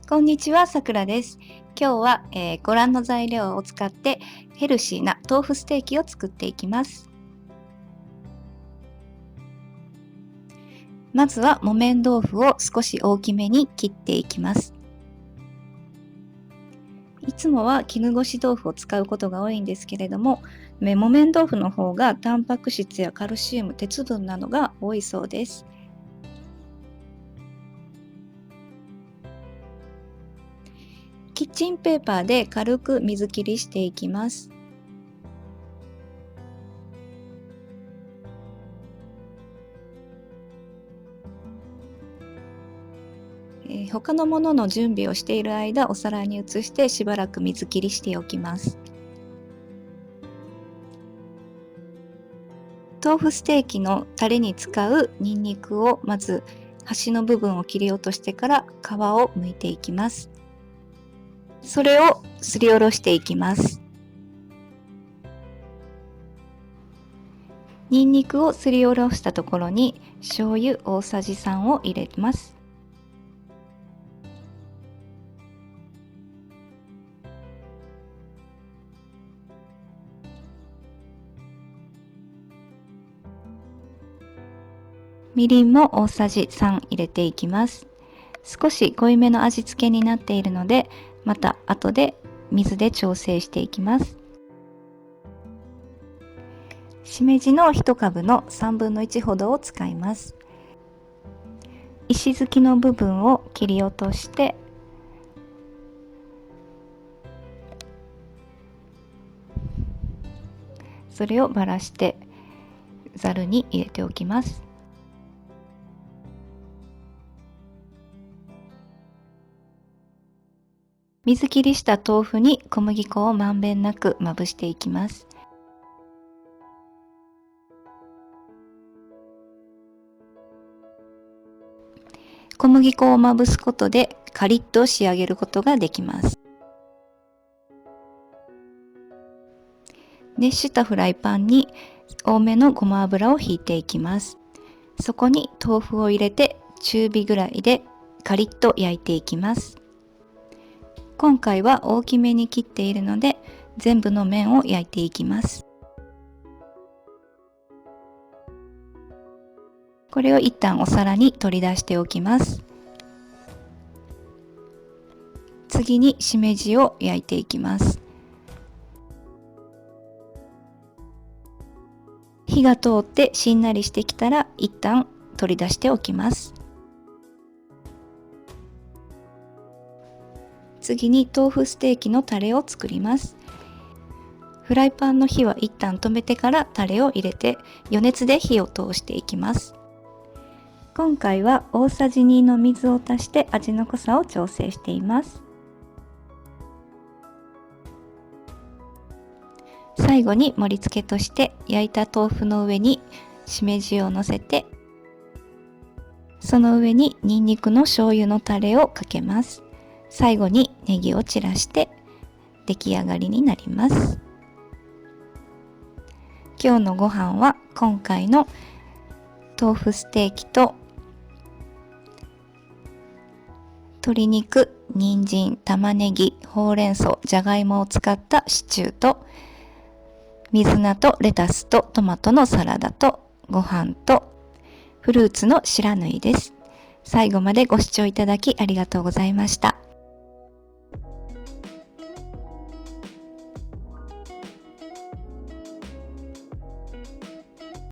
こんにちは、さくらです。今日は、ご覧の材料を使ってヘルシーな豆腐ステーキを作っていきます。まずは木綿豆腐を少し大きめに切っていきます。いつもは絹ごし豆腐を使うことが多いんですけれども、木綿豆腐の方がタンパク質やカルシウム、鉄分などが多いそうです。キッチンペーパーで軽く水切りしていきます。他のものの準備をしている間、お皿に移してしばらく水切りしておきます。豆腐ステーキのタレに使うニンニクをまず端の部分を切り落としてから皮を剥いていきます。それをすりおろしていきます。ニンニクをすりおろしたところに醤油大さじ3を入れます。みりんも大さじ3入れていきます。少し濃いめの味付けになっているので、また後で水で調整していきます。しめじの1株の3分の1ほどを使います。石突きの部分を切り落としてそれをばらしてざるに入れておきます。水切りした豆腐に小麦粉をまんべんなくまぶしていきます。小麦粉をまぶすことでカリッと仕上げることができます。熱したフライパンに多めのごま油をひいていきます。そこに豆腐を入れて中火ぐらいでカリッと焼いていきます。今回は大きめに切っているので全部の面を焼いていきます。これを一旦お皿に取り出しておきます。次にしめじを焼いていきます。火が通ってしんなりしてきたら一旦取り出しておきます。次に豆腐ステーキのタレを作ります。フライパンの火は一旦止めてからタレを入れて余熱で火を通していきます。今回は大さじ2の水を足して味の濃さを調整しています。最後に盛り付けとして焼いた豆腐の上にしめじをのせて、その上にニンニクの醤油のタレをかけます。最後にネギを散らして出来上がりになります。今日のご飯は今回の豆腐ステーキと鶏肉、人参、玉ねぎ、ほうれん草、じゃがいもを使ったシチューと水菜とレタスとトマトのサラダとご飯とフルーツの白縫いです。最後までご視聴いただきありがとうございました。